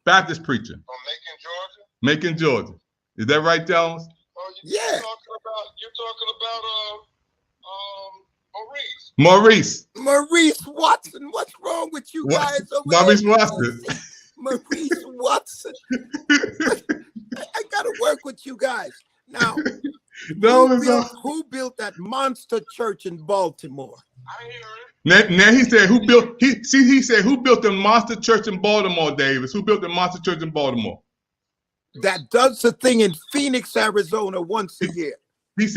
Baptist preacher. From Macon, Georgia. Macon, Georgia. Is that right, Dallas? Oh, Yeah. You're talking about Maurice. Maurice Watson. What's wrong with you guys over Maurice there? Watson. Maurice Watson. I gotta work with you guys. Now, who built that monster church in Baltimore? I hear it. Now he said he said who built the monster church in Baltimore, Davis? Who built the monster church in Baltimore? That does the thing in Phoenix, Arizona once a year. He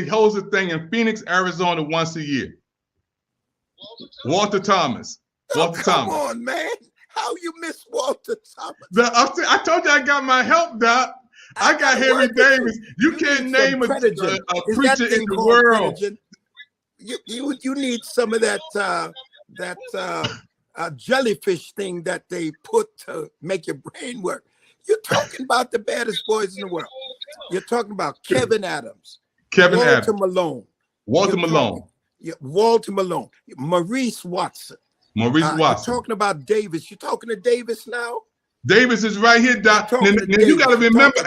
holds a thing in Phoenix, Arizona once a year. Walter Thomas. Come on, man. How you miss Walter Thomas? I told you I got my help, Doc. I got Henry Davis. You can't name a preacher in the world. You need some of that jellyfish thing that they put to make your brain work. You're talking about the baddest boys in the world. You're talking about Kevin Adams, Walter Malone, Maurice Watson. You're talking about Davis. You talking to Davis now? Davis is right here, Doc. Now you got to remember.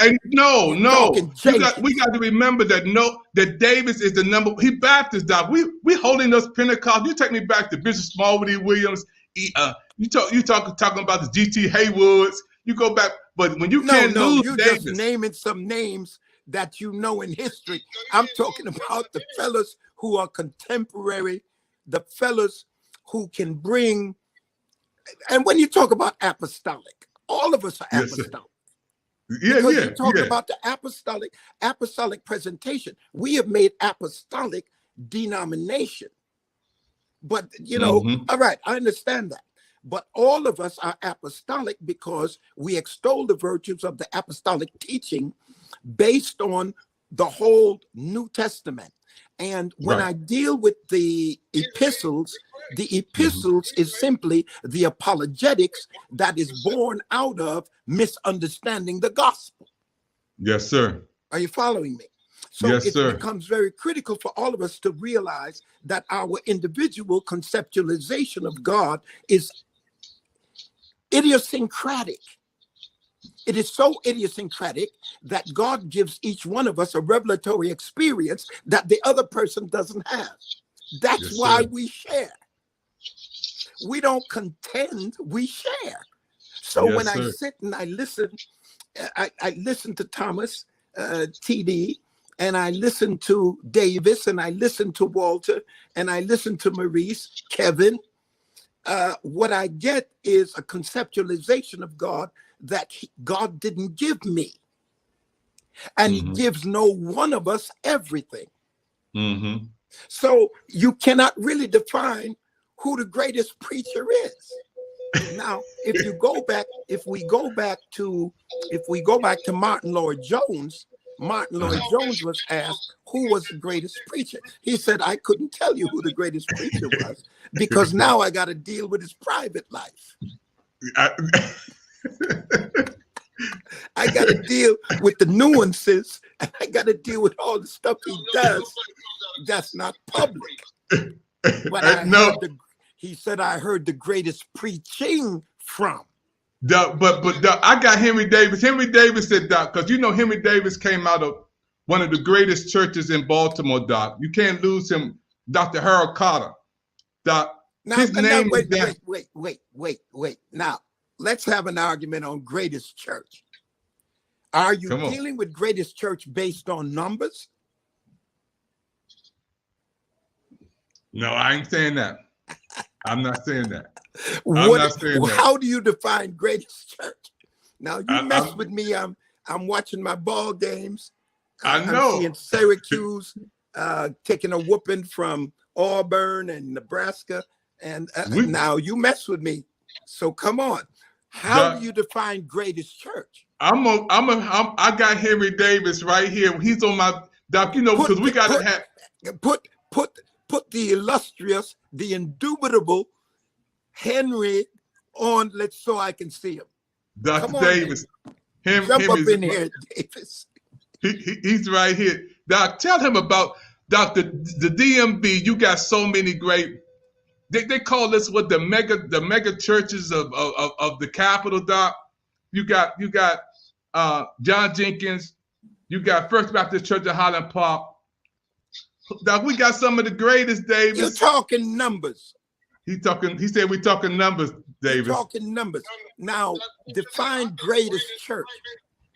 We got to remember that Davis is the number. He Baptist, Doc. We holding those Pentecost. You take me back to Bishop Smallwoody Williams. You talking about the G.T. Haywoods. You go back, but when you you're just naming some names that you know in history. I'm talking about the fellas who are contemporary, the fellas who can bring. And when you talk about apostolic, all of us are apostolic. Because you're talking about the apostolic presentation. We have made apostolic denomination. But, all right, I understand that. But all of us are apostolic because we extol the virtues of the apostolic teaching based on the whole New Testament. And when I deal with the epistles is simply the apologetics that is born out of misunderstanding the gospel. Yes, sir. Are you following me? So it becomes very critical for all of us to realize that our individual conceptualization of God is idiosyncratic. It is so idiosyncratic that God gives each one of us a revelatory experience that the other person doesn't have. That's why we share. We don't contend, we share. So when I sit and I listen, I listen to Thomas, TD, and I listen to Davis, and I listen to Walter, and I listen to Maurice, Kevin. What I get is a conceptualization of God that God didn't give me. And he gives no one of us everything. So you cannot really define who the greatest preacher is. Now, if we go back to Martin Lloyd-Jones, Martin Lloyd-Jones was asked who was the greatest preacher. He said, I couldn't tell you who the greatest preacher was because now I got to deal with his private life. I got to deal with the nuances, and I got to deal with all the stuff he does that's not public. But he said, I heard the greatest preaching from. But I got Henry Davis. Henry Davis said, Doc, because Henry Davis came out of one of the greatest churches in Baltimore, Doc. You can't lose him, Dr. Harold Carter. Doc, wait. Now, let's have an argument on greatest church. Are you dealing with greatest church based on numbers? No, I ain't saying that. I'm not saying that. How do you define greatest church? Now you mess with me. I'm watching my ball games. I know. I'm seeing Syracuse taking a whooping from Auburn and Nebraska, and now you mess with me. So come on. How do you define greatest church? I got Henry Davis right here. He's on my Doc. Because we got to have put the illustrious, the indubitable Henry on. So I can see him. Dr. Davis. Jump up in here, Davis. He's right here. Doc, tell him about the DMB. You got so many great. They call this what the mega churches of the capital, Doc. you got John Jenkins, you got First Baptist Church of Highland Park. Doc, we got some of the greatest, Davis. You're talking numbers. He said we talking numbers, Davis. You're talking numbers. Now, define greatest church.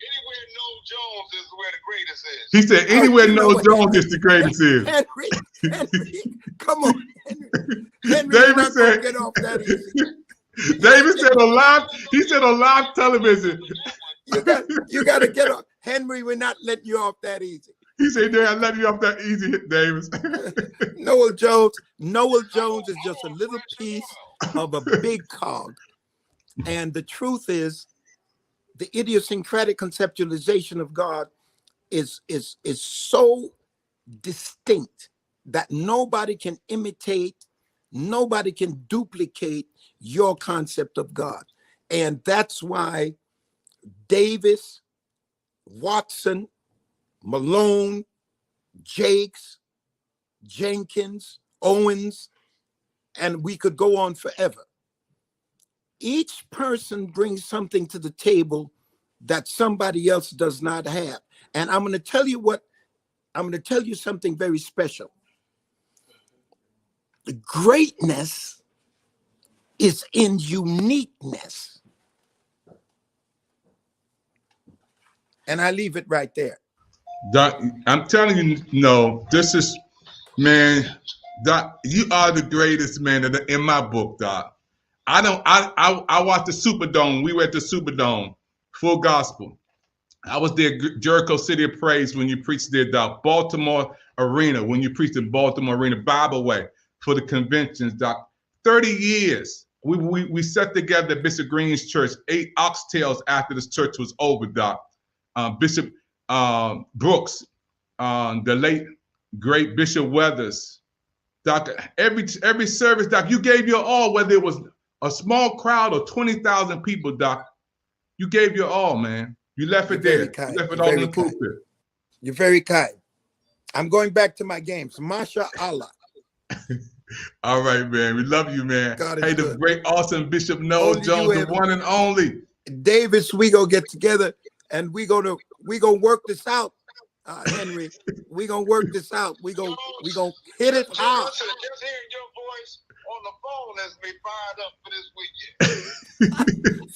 Anywhere Noel Jones is where the greatest is. He said anywhere Noel Jones is the greatest is. Henry, come on, Henry. David said, get off that easy. David said on live television. You got to get off. Henry, we're not letting you off that easy. He said, "I let you off that easy, Davis." Noel Jones is just a little piece of a big cog. And the truth is, the idiosyncratic conceptualization of God is so distinct that nobody can imitate, nobody can duplicate your concept of God. And that's why Davis, Watson, Malone, Jakes, Jenkins, Owens, and we could go on forever. Each person brings something to the table that somebody else does not have. And I'm going to tell you something very special. The greatness is in uniqueness. And I leave it right there. Doc, I'm telling you, no, this is, man, Doc, you are the greatest, man, in my book, Doc. I watched the Superdome. We were at the Superdome, full gospel. I was there, Jericho City of Praise, when you preached there, Doc. Baltimore Arena, when you preached in Baltimore Arena, Bible Way for the conventions, Doc. 30 years. We sat together at Bishop Green's church, 8 oxtails after this church was over, Doc. Bishop Brooks, the late great Bishop Weathers, Doc. Every service, Doc, you gave your all, whether it was a small crowd or 20,000 people, Doc. You gave your all, man. You left it there. You left it all in the pulpit. You're very kind. I'm going back to my games. Masha Allah. All right, man. We love you, man. Hey, the great, awesome Bishop Noel Jones, the one and only. Davis, we gonna get together and we gonna work this out, Henry. We gonna work this out. We gonna hit it hard. Just hearing your voice on the phone has me fired up for this weekend.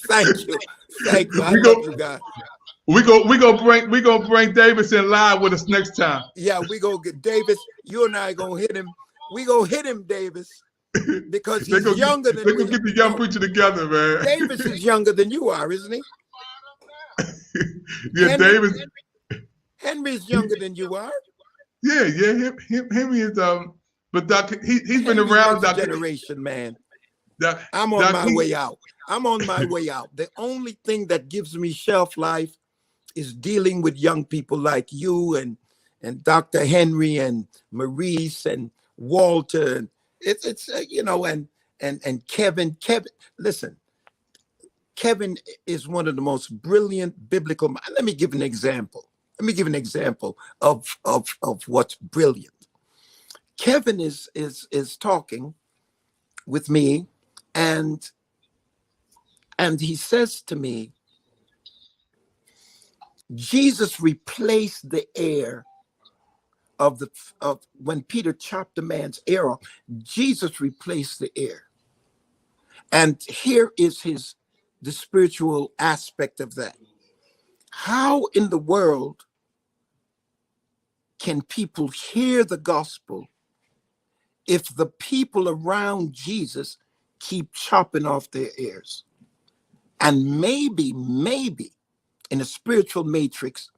Thank you. I love you guys. We gonna bring Davis in live with us next time. Yeah, we gonna get Davis. You and I gonna hit him. We gonna hit him, Davis, because he's younger than me. They're gonna get the young preacher together, man. Davis is younger than you are, isn't he? Yeah, Davis. Henry's younger than you are. Yeah. Henry is but Doc, he's been around, Doc. Generation, man. Doc, I'm on my way out. The only thing that gives me shelf life is dealing with young people like you and Dr. Henry and Maurice and Walter. And it's and Kevin. Listen, Kevin is one of the most brilliant biblical. Let me give an example. Of what's brilliant. Kevin is talking with me, and he says to me, Jesus replaced the ear of when Peter chopped the man's ear off. Jesus replaced the ear, and here is the spiritual aspect of that. How in the world can people hear the gospel if the people around Jesus keep chopping off their ears? And maybe in a spiritual matrix,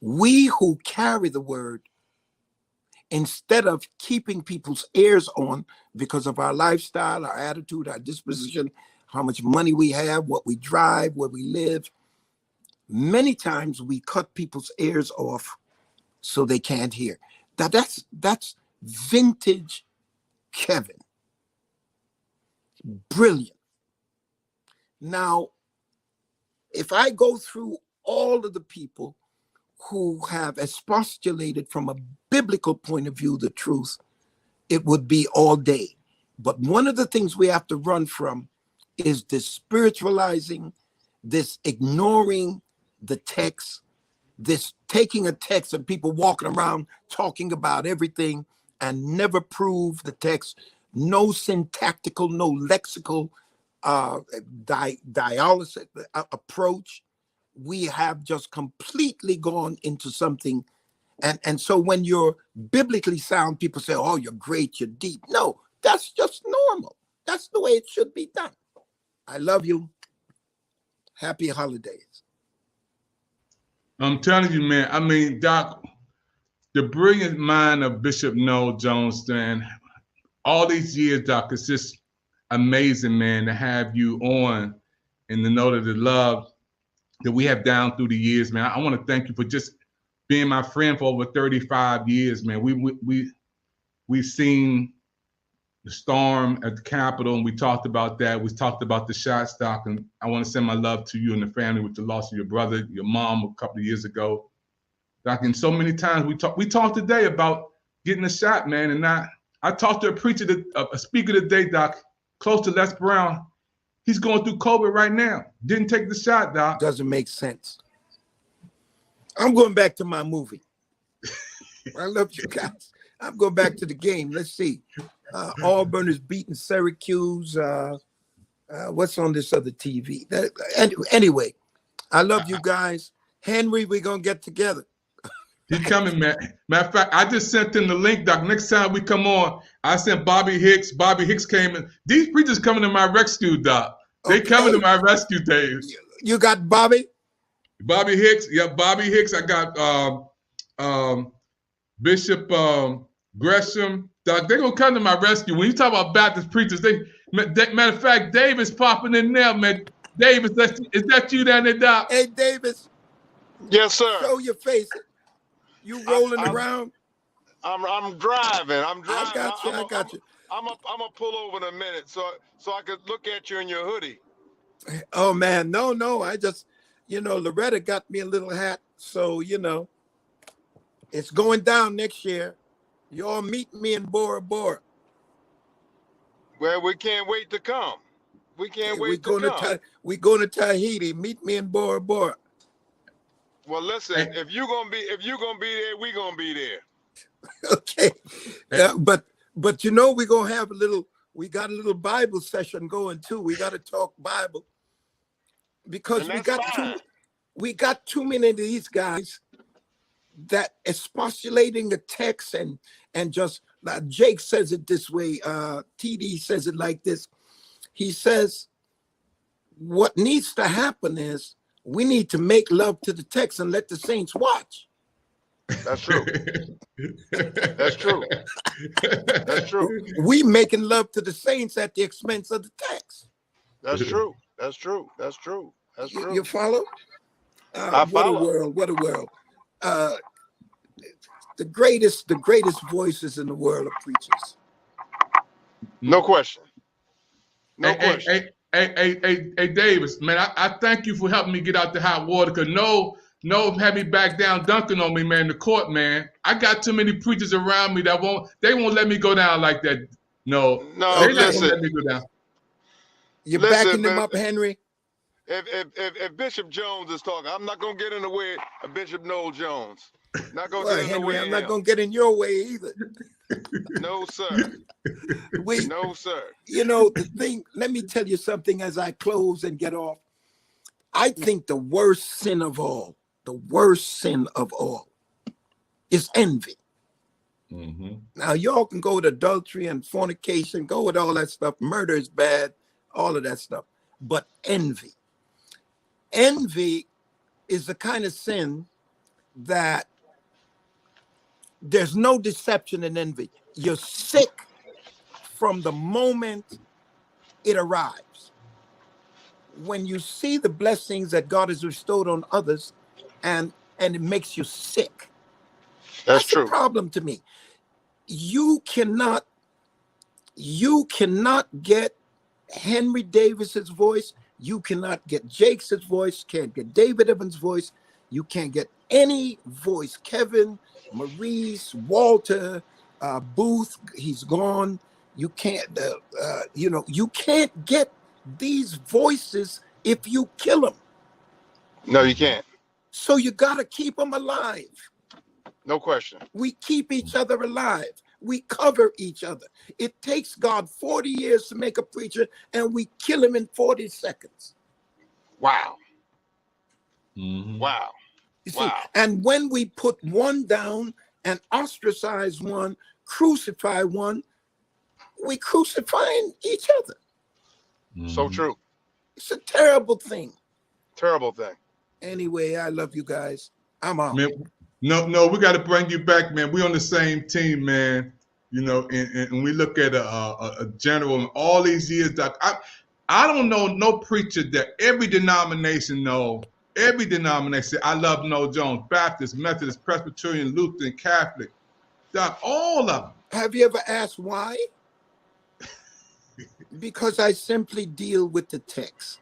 we who carry the word, instead of keeping people's ears on because of our lifestyle, our attitude, our disposition, how much money we have, what we drive, where we live, many times we cut people's ears off so they can't hear. That's vintage Kevin. Brilliant. Now, if I go through all of the people who have expostulated from a biblical point of view the truth, it would be all day. But one of the things we have to run from is the spiritualizing this ignoring the text, this taking a text and people walking around talking about everything and never prove the text, no syntactical, no lexical dialysis approach. We have just completely gone into something. And so when you're biblically sound, people say, oh, you're great, you're deep. No, that's just normal. That's the way it should be done. I love you. Happy holidays. I'm telling you, man. I mean, Doc, the brilliant mind of Bishop Noel Jones, man, all these years, Doc, it's just amazing, man, to have you on and to know that the love that we have down through the years, man. I want to thank you for just being my friend for over 35 years, man. We've seen the storm at the Capitol, and we talked about that. We talked about the shot stock, and I want to send my love to you and the family with the loss of your brother, your mom a couple of years ago. Doc, and so many times we talked today about getting a shot, man, and I talked to a preacher, a speaker today, Doc, close to Les Brown. He's going through COVID right now. Didn't take the shot, Doc. Doesn't make sense. I'm going back to my movie. I love you guys. I'm going back to the game. Let's see. Auburn is beating Syracuse. What's on this other TV? Anyway, I love you guys. Henry, we're going to get together. He coming, man. Matter of fact, I just sent him the link, Doc. Next time we come on, I sent Bobby Hicks. Bobby Hicks came in. These preachers coming to my rescue, Doc. They coming to my rescue, Dave. You got Bobby? Bobby Hicks. Yeah, Bobby Hicks. I got Bishop Gresham. Doc, they're going to come to my rescue. When you talk about Baptist preachers, matter of fact, Davis popping in there, man. Davis, is that you down there, Doc? Hey, Davis. Yes, sir. Show your face. You rolling around? I'm driving. I got you. I'm gonna pull over in a minute so I could look at you in your hoodie. Oh man, no. I just, Loretta got me a little hat, so it's going down next year. You all meet me in Bora Bora. Well, we can't wait to come. We can't wait to come. We're going to Tahiti. Meet me in Bora Bora. Well, listen. If you're gonna be there, we're gonna be there. Okay, but we're gonna have we got a little Bible session going too. We got to talk Bible because we got too many of these guys that expostulating the text and just Jake says it this way. TD says it like this. He says, what needs to happen is we need to make love to the text and let the saints watch. That's true. That's true. That's true. We making love to the saints at the expense of the text. That's true. That's true. That's true. That's true. You follow? I follow. What a world. The greatest voices in the world are preachers. No question. No question. Hey, Davis, man, I thank you for helping me get out the hot water, because Noel had me back down dunking on me, man, in the court, man. I got too many preachers around me that won't let me go down like that. No, they listen. won't let me go down. You're backing them up, Henry? If Bishop Jones is talking, I'm not going to get in the way of Bishop Noel Jones. Not going to get in Henry, the way. I'm not going to get in your way either. No, sir. No, sir. The thing, let me tell you something as I close and get off. I think the worst sin of all is envy. Mm-hmm. Now, y'all can go with adultery and fornication, go with all that stuff. Murder is bad, all of that stuff. But envy is the kind of sin that there's no deception in envy. You're sick from the moment it arrives. When you see the blessings that God has bestowed on others, and it makes you sick. That's true. The problem to me. You cannot get Henry Davis's voice. You cannot get Jake's voice. Can't get David Evans' voice. You can't get any voice. Kevin, Maurice, Walter, Booth. He's gone. You can't. You can't get these voices if you kill them. No, you can't. So you got to keep them alive. No question. We keep each other alive. We cover each other. It takes God 40 years to make a preacher, and we kill him in 40 seconds. Wow. Mm-hmm. Wow. You see, and when we put one down and ostracize one, crucify one, we crucifying each other. Mm-hmm. So true. It's a terrible thing. Terrible thing. Anyway, I love you guys. I'm out. Man, no, we got to bring you back, man. We on the same team, man. You know, and we look at a general in all these years. Doc, I don't know no preacher that every denomination know. Every denomination, I love Noel Jones, Baptist, Methodist, Presbyterian, Lutheran, Catholic, Doc, all of them. Have you ever asked why? Because I simply deal with the text.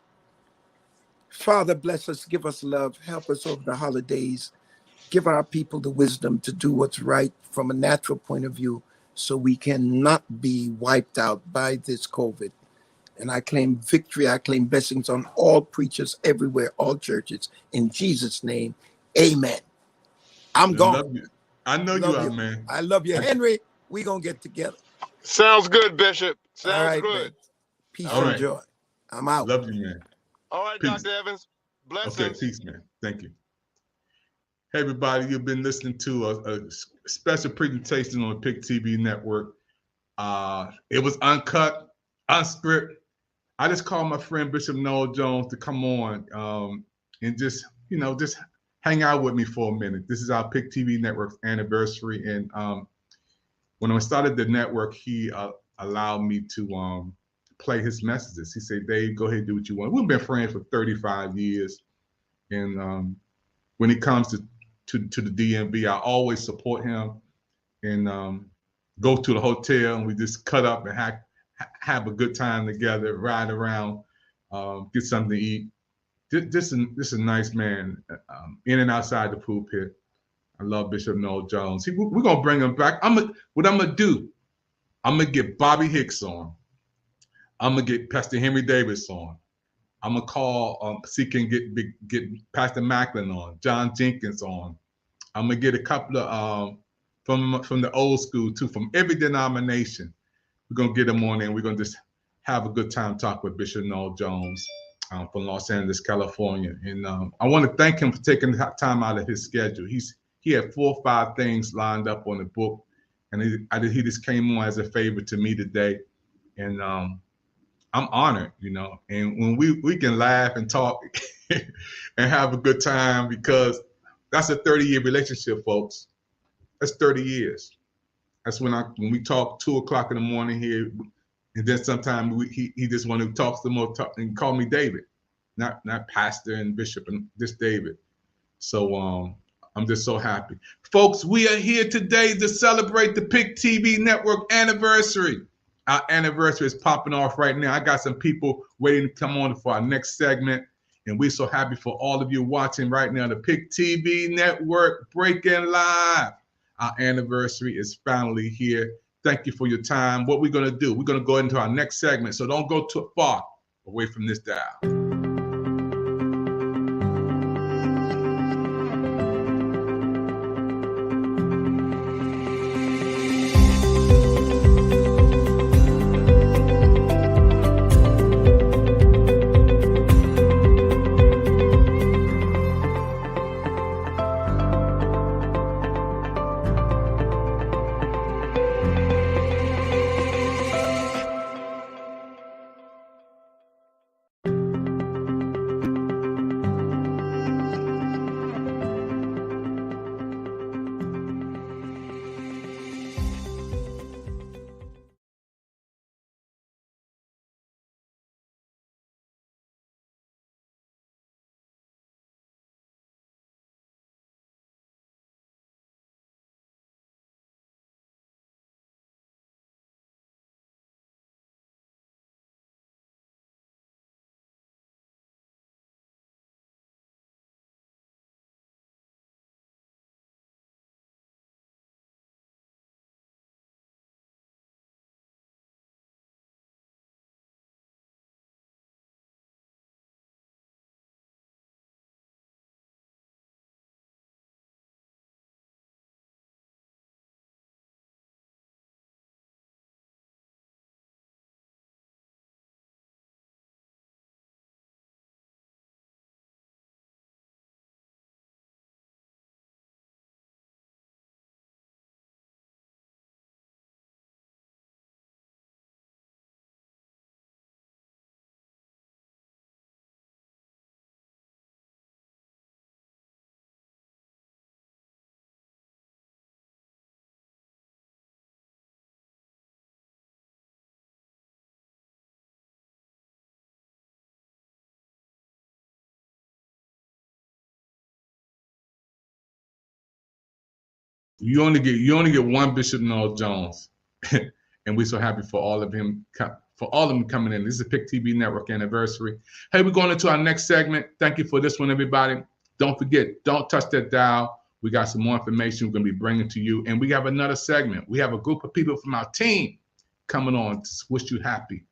Father, bless us, give us love, help us over the holidays, give our people the wisdom to do what's right from a natural point of view so we cannot be wiped out by this COVID. And I claim victory, I claim blessings on all preachers everywhere, all churches. In Jesus' name, amen. I'm gone. I know you are, man. I love you, Henry. We're going to get together. Sounds good, Bishop. Sounds good. Man. Peace and joy. I'm out. Love you, man. All right, peace. Dr. Evans. Blessings. Okay, peace, man. Thank you. Hey, everybody. You've been listening to a special presentation on the PIC TV network. It was uncut, unscripted. I just called my friend Bishop Noel Jones to come on and just hang out with me for a minute. This is our PIC TV network's anniversary. And when I started the network, he allowed me to play his messages. He said, Dave, go ahead and do what you want. We've been friends for 35 years. And when it comes to the DMV, I always support him and go to the hotel and we just cut up and have a good time together, ride around, get something to eat. This is a nice man, in and outside the pulpit. I love Bishop Noel Jones. We're gonna bring him back. What I'm gonna do, I'm gonna get Bobby Hicks on. I'm gonna get Pastor Henry Davis on. I'm gonna call see if can get Pastor Macklin on, John Jenkins on. I'm gonna get a couple of from the old school too, from every denomination. We're going to get him on and we're going to just have a good time talk with Bishop Noel Jones from Los Angeles, California. And I want to thank him for taking time out of his schedule. He had 4 or 5 things lined up on the book, and he just came on as a favor to me today. And I'm honored, and when we can laugh and talk and have a good time, because that's a 30-year relationship, folks. That's 30 years. That's when we talk 2 o'clock in the morning here, and then sometimes he just want to talk some more and call me David, not pastor and bishop, and just David. So I'm just so happy, folks. We are here today to celebrate the PIC TV network anniversary. Our anniversary is popping off right now. I got some people waiting to come on for our next segment, and we're so happy for all of you watching right now. The PIC TV network breaking live. Our anniversary is finally here. Thank you for your time. What we're going to do, we're going to go into our next segment. So don't go too far away from this dial. You only get one Bishop Noel Jones, and we're so happy for all of them coming in. This is a Pick TV Network anniversary. Hey, we're going into our next segment. Thank you for this one, everybody. Don't forget, don't touch that dial. We got some more information we're going to be bringing to you, and we have another segment. We have a group of people from our team coming on to wish you happy.